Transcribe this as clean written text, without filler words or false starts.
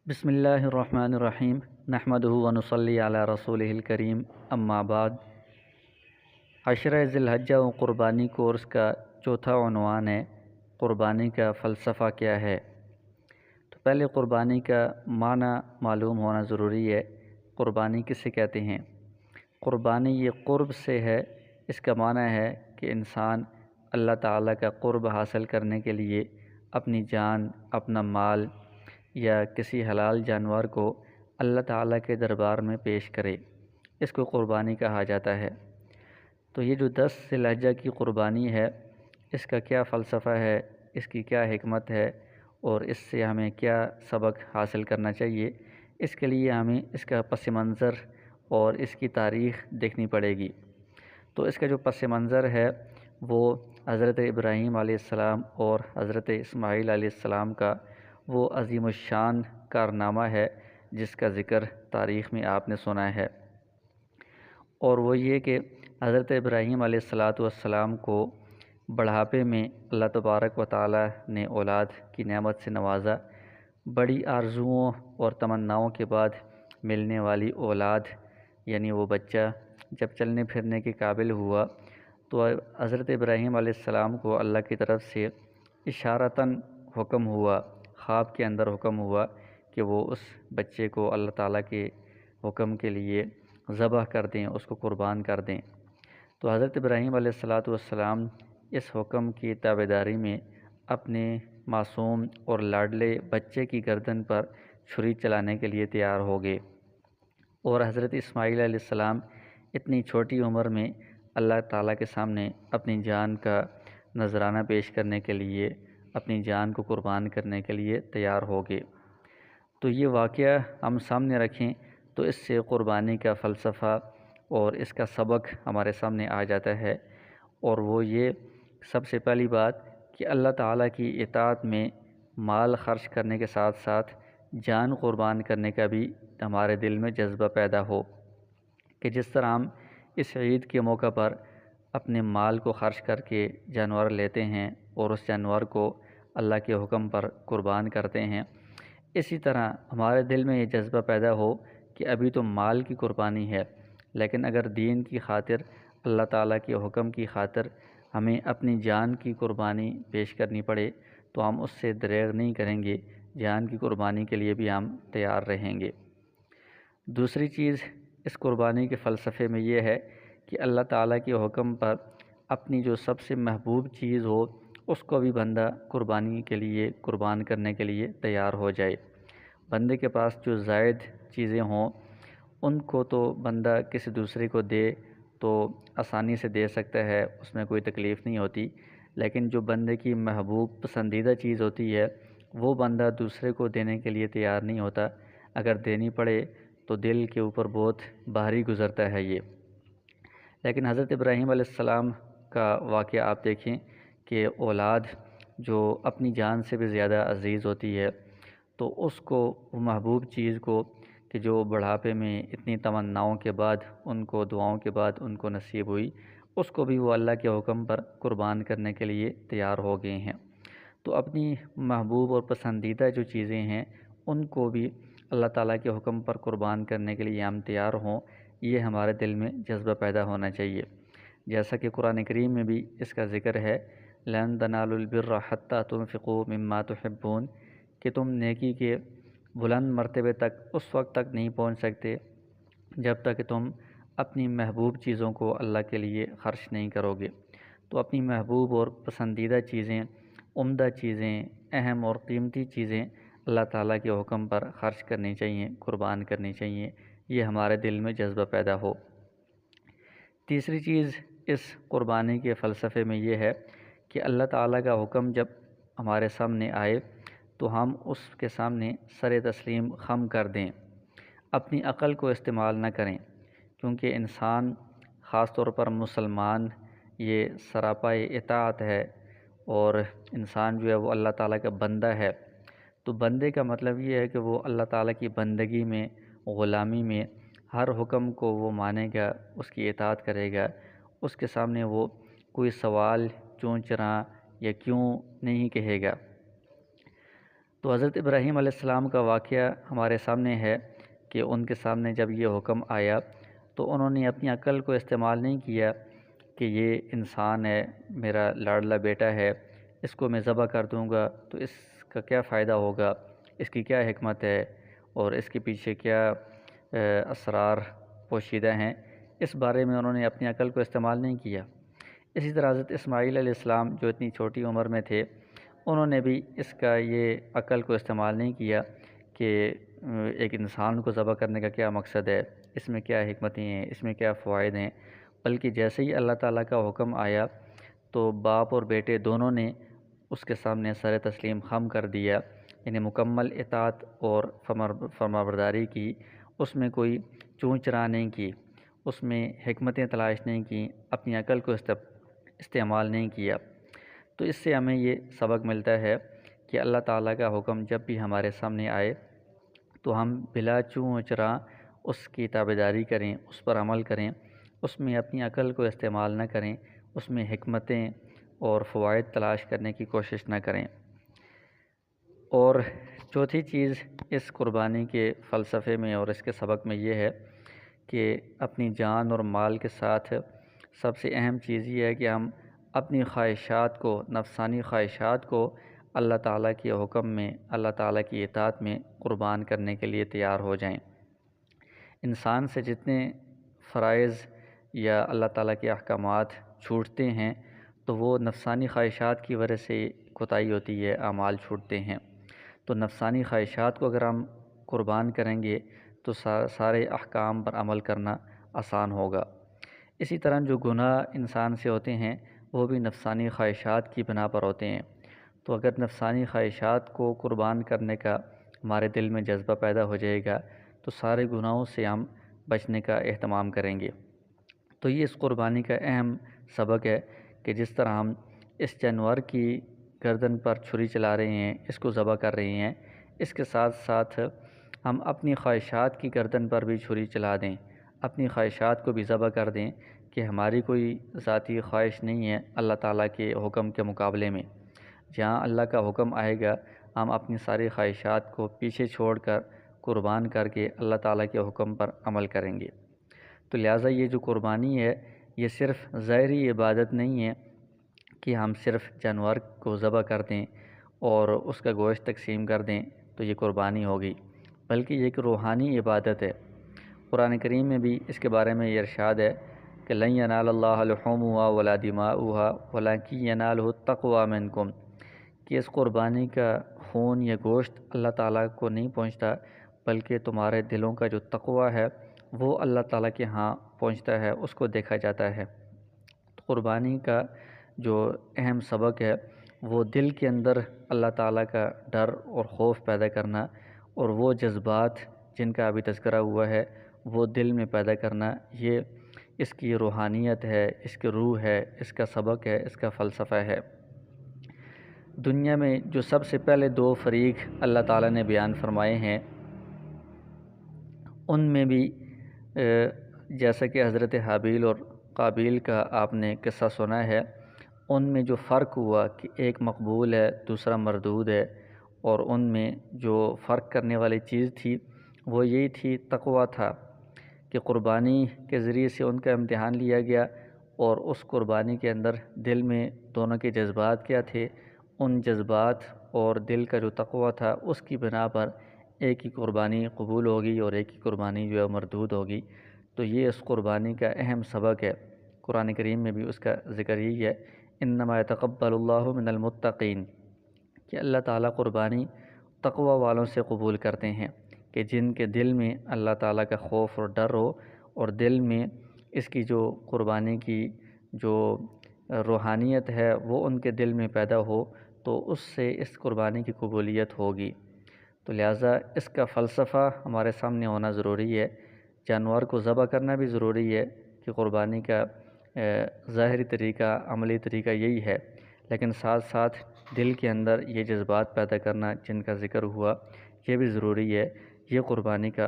بسم اللہ الرحمن الرحیم نحمدہ ونصلی علی رسولہ الکریم اما بعد۔ عشرہ ذی الحجہ و قربانی کورس کا چوتھا عنوان ہے قربانی کا فلسفہ کیا ہے۔ تو پہلے قربانی کا معنی معلوم ہونا ضروری ہے۔ قربانی کسے کہتے ہیں؟ قربانی یہ قرب سے ہے۔ اس کا معنی ہے کہ انسان اللہ تعالیٰ کا قرب حاصل کرنے کے لیے اپنی جان، اپنا مال یا کسی حلال جانور کو اللہ تعالیٰ کے دربار میں پیش کرے، اس کو قربانی کہا جاتا ہے۔ تو یہ جو 10 ذی الحجہ کی قربانی ہے، اس کا کیا فلسفہ ہے، اس کی کیا حکمت ہے اور اس سے ہمیں کیا سبق حاصل کرنا چاہیے، اس کے لیے ہمیں اس کا پس منظر اور اس کی تاریخ دیکھنی پڑے گی۔ تو اس کا جو پس منظر ہے وہ حضرت ابراہیم علیہ السلام اور حضرت اسماعیل علیہ السلام کا وہ عظیم الشان کارنامہ ہے جس کا ذکر تاریخ میں آپ نے سنا ہے، اور وہ یہ کہ حضرت ابراہیم علیہ السلام کو بڑھاپے میں اللہ تبارک و تعالیٰ نے اولاد کی نعمت سے نوازا۔ بڑی آرزوؤں اور تمناؤں کے بعد ملنے والی اولاد یعنی وہ بچہ جب چلنے پھرنے کے قابل ہوا تو حضرت ابراہیم علیہ السلام کو اللہ کی طرف سے اشارتاً حکم ہوا، خواب کے اندر حکم ہوا کہ وہ اس بچے کو اللہ تعالیٰ کے حکم کے لیے ذبح کر دیں، اس کو قربان کر دیں۔ تو حضرت ابراہیم علیہ السلام اس حکم کی تابعداری میں اپنے معصوم اور لاڈلے بچے کی گردن پر چھری چلانے کے لیے تیار ہو گئے، اور حضرت اسماعیل علیہ السلام اتنی چھوٹی عمر میں اللہ تعالیٰ کے سامنے اپنی جان کا نذرانہ پیش کرنے کے لیے، اپنی جان کو قربان کرنے کے لیے تیار ہو گئے۔ تو یہ واقعہ ہم سامنے رکھیں تو اس سے قربانی کا فلسفہ اور اس کا سبق ہمارے سامنے آ جاتا ہے، اور وہ یہ سب سے پہلی بات کہ اللہ تعالیٰ کی اطاعت میں مال خرچ کرنے کے ساتھ ساتھ جان قربان کرنے کا بھی ہمارے دل میں جذبہ پیدا ہو، کہ جس طرح ہم اس عید کے موقع پر اپنے مال کو خرچ کر کے جانور لیتے ہیں اور اس جانور کو اللہ کے حکم پر قربان کرتے ہیں، اسی طرح ہمارے دل میں یہ جذبہ پیدا ہو کہ ابھی تو مال کی قربانی ہے، لیکن اگر دین کی خاطر، اللہ تعالیٰ کے حکم کی خاطر ہمیں اپنی جان کی قربانی پیش کرنی پڑے تو ہم اس سے دریغ نہیں کریں گے، جان کی قربانی کے لیے بھی ہم تیار رہیں گے۔ دوسری چیز اس قربانی کے فلسفے میں یہ ہے کہ اللہ تعالیٰ کے حکم پر اپنی جو سب سے محبوب چیز ہو اس کو بھی بندہ قربانی کے لیے، قربان کرنے کے لیے تیار ہو جائے۔ بندے کے پاس جو زائد چیزیں ہوں ان کو تو بندہ کسی دوسرے کو دے تو آسانی سے دے سکتا ہے، اس میں کوئی تکلیف نہیں ہوتی، لیکن جو بندے کی محبوب پسندیدہ چیز ہوتی ہے وہ بندہ دوسرے کو دینے کے لیے تیار نہیں ہوتا۔ اگر دینی پڑے تو دل کے اوپر بہت بھاری گزرتا ہے یہ۔ لیکن حضرت ابراہیم علیہ السلام کا واقعہ آپ دیکھیں کہ اولاد جو اپنی جان سے بھی زیادہ عزیز ہوتی ہے، تو اس کو وہ محبوب چیز کو کہ جو بڑھاپے میں اتنی تمناؤں کے بعد، ان کو دعاؤں کے بعد ان کو نصیب ہوئی، اس کو بھی وہ اللہ کے حکم پر قربان کرنے کے لیے تیار ہو گئے ہیں۔ تو اپنی محبوب اور پسندیدہ جو چیزیں ہیں ان کو بھی اللہ تعالیٰ کے حکم پر قربان کرنے کے لیے ہم تیار ہوں، یہ ہمارے دل میں جذبہ پیدا ہونا چاہیے۔ جیسا کہ قرآن کریم میں بھی اس کا ذکر ہے، لَن تَنَالُوا الْبِرَّ حَتَّىٰ تُنْفِقُوا مِمَّا تُحِبُّونَ، کہ تم نیکی کے بلند مرتبے تک اس وقت تک نہیں پہنچ سکتے جب تک کہ تم اپنی محبوب چیزوں کو اللہ کے لیے خرچ نہیں کرو گے۔ تو اپنی محبوب اور پسندیدہ چیزیں، عمدہ چیزیں، اہم اور قیمتی چیزیں اللہ تعالیٰ کے حکم پر خرچ کرنی چاہیے، قربان کرنی چاہیے، یہ ہمارے دل میں جذبہ پیدا ہو۔ تیسری چیز اس قربانی کے فلسفے میں یہ ہے کہ اللہ تعالیٰ کا حکم جب ہمارے سامنے آئے تو ہم اس کے سامنے سر تسلیم خم کر دیں، اپنی عقل کو استعمال نہ کریں، کیونکہ انسان، خاص طور پر مسلمان، یہ سراپا اطاعت ہے، اور انسان جو ہے وہ اللہ تعالیٰ کا بندہ ہے۔ تو بندے کا مطلب یہ ہے کہ وہ اللہ تعالیٰ کی بندگی میں، غلامی میں ہر حکم کو وہ مانے گا، اس کی اطاعت کرے گا، اس کے سامنے وہ کوئی سوال چوں چراں یا کیوں نہیں کہے گا۔ تو حضرت ابراہیم علیہ السلام کا واقعہ ہمارے سامنے ہے کہ ان کے سامنے جب یہ حکم آیا تو انہوں نے اپنی عقل کو استعمال نہیں کیا کہ یہ انسان ہے، میرا لاڈلا بیٹا ہے، اس کو میں ذبح کر دوں گا تو اس کا کیا فائدہ ہوگا، اس کی کیا حکمت ہے اور اس کے پیچھے کیا اسرار پوشیدہ ہیں، اس بارے میں انہوں نے اپنی عقل کو استعمال نہیں کیا۔ اسی طرح حضرت اسماعیل علیہ السلام جو اتنی چھوٹی عمر میں تھے، انہوں نے بھی اس کا یہ عقل کو استعمال نہیں کیا کہ ایک انسان کو ذبح کرنے کا کیا مقصد ہے، اس میں کیا حکمتیں ہیں، اس میں کیا فوائد ہیں، بلکہ جیسے ہی اللہ تعالیٰ کا حکم آیا تو باپ اور بیٹے دونوں نے اس کے سامنے سر تسلیم خم کر دیا، یعنی مکمل اطاعت اور فرمانبرداری کی، اس میں کوئی چون چرا نہیں کی، اس میں حکمتیں تلاش نہیں کی، اپنی عقل کو استعمال نہیں کیا۔ تو اس سے ہمیں یہ سبق ملتا ہے کہ اللہ تعالیٰ کا حکم جب بھی ہمارے سامنے آئے تو ہم بلا چون چرا اس کی تابعداری کریں، اس پر عمل کریں، اس میں اپنی عقل کو استعمال نہ کریں، اس میں حکمتیں اور فوائد تلاش کرنے کی کوشش نہ کریں۔ اور چوتھی چیز اس قربانی کے فلسفے میں اور اس کے سبق میں یہ ہے کہ اپنی جان اور مال کے ساتھ سب سے اہم چیز یہ ہے کہ ہم اپنی خواہشات کو، نفسانی خواہشات کو اللہ تعالیٰ کے حکم میں، اللہ تعالیٰ کی اطاعت میں قربان کرنے کے لیے تیار ہو جائیں۔ انسان سے جتنے فرائض یا اللہ تعالیٰ کے احکامات چھوٹتے ہیں تو وہ نفسانی خواہشات کی وجہ سے کوتاہی ہوتی ہے، اعمال چھوٹتے ہیں۔ تو نفسانی خواہشات کو اگر ہم قربان کریں گے تو سارے احکام پر عمل کرنا آسان ہوگا۔ اسی طرح جو گناہ انسان سے ہوتے ہیں وہ بھی نفسانی خواہشات کی بنا پر ہوتے ہیں۔ تو اگر نفسانی خواہشات کو قربان کرنے کا ہمارے دل میں جذبہ پیدا ہو جائے گا تو سارے گناہوں سے ہم بچنے کا اہتمام کریں گے۔ تو یہ اس قربانی کا اہم سبق ہے کہ جس طرح ہم اس جانور کی گردن پر چھری چلا رہے ہیں، اس کو ذبح کر رہے ہیں، اس کے ساتھ ساتھ ہم اپنی خواہشات کی گردن پر بھی چھری چلا دیں، اپنی خواہشات کو بھی ذبح کر دیں کہ ہماری کوئی ذاتی خواہش نہیں ہے اللہ تعالیٰ کے حکم کے مقابلے میں۔ جہاں اللہ کا حکم آئے گا ہم اپنی ساری خواہشات کو پیچھے چھوڑ کر قربان کر کے اللہ تعالیٰ کے حکم پر عمل کریں گے۔ تو لہٰذا یہ جو قربانی ہے یہ صرف ظاہری عبادت نہیں ہے کہ ہم صرف جانور کو ذبح کر دیں اور اس کا گوشت تقسیم کر دیں تو یہ قربانی ہوگی، بلکہ یہ ایک روحانی عبادت ہے۔ قرآن کریم میں بھی اس کے بارے میں یہ ارشاد ہے کہ لن ینال اللہ لحومها ولا دماؤها ولکن ینالہ التقوی منکم، کہ اس قربانی کا خون یا گوشت اللہ تعالیٰ کو نہیں پہنچتا بلکہ تمہارے دلوں کا جو تقوی ہے وہ اللہ تعالیٰ کے ہاں پہنچتا ہے، اس کو دیکھا جاتا ہے۔ قربانی کا جو اہم سبق ہے وہ دل کے اندر اللہ تعالیٰ کا ڈر اور خوف پیدا کرنا اور وہ جذبات جن کا ابھی تذکرہ ہوا ہے وہ دل میں پیدا کرنا، یہ اس کی روحانیت ہے، اس کی روح ہے، اس کا سبق ہے، اس کا فلسفہ ہے۔ دنیا میں جو سب سے پہلے دو فریق اللہ تعالیٰ نے بیان فرمائے ہیں ان میں بھی جیسا کہ حضرت حابیل اور قابیل کا آپ نے قصہ سنا ہے، ان میں جو فرق ہوا کہ ایک مقبول ہے دوسرا مردود ہے، اور ان میں جو فرق کرنے والی چیز تھی وہ یہی تھی، تقوی تھا کہ قربانی کے ذریعے سے ان کا امتحان لیا گیا اور اس قربانی کے اندر دل میں دونوں کے جذبات کیا تھے، ان جذبات اور دل کا جو تقوی تھا اس کی بنا پر ایک ہی قربانی قبول ہوگی اور ایک ہی قربانی جو ہے مردود ہوگی۔ تو یہ اس قربانی کا اہم سبق ہے، قرآن کریم میں بھی اس کا ذکر یہی ہے، انما یتقبل اللہ من المتقین، کہ اللہ تعالیٰ قربانی تقوی والوں سے قبول کرتے ہیں، کہ جن کے دل میں اللہ تعالیٰ کا خوف اور ڈر ہو اور دل میں اس کی جو قربانی کی جو روحانیت ہے وہ ان کے دل میں پیدا ہو تو اس سے اس قربانی کی قبولیت ہوگی۔ تو لہٰذا اس کا فلسفہ ہمارے سامنے ہونا ضروری ہے، جانور کو ذبح کرنا بھی ضروری ہے کہ قربانی کا ظاہری طریقہ، عملی طریقہ یہی ہے، لیکن ساتھ ساتھ دل کے اندر یہ جذبات پیدا کرنا جن کا ذکر ہوا یہ بھی ضروری ہے۔ یہ قربانی کا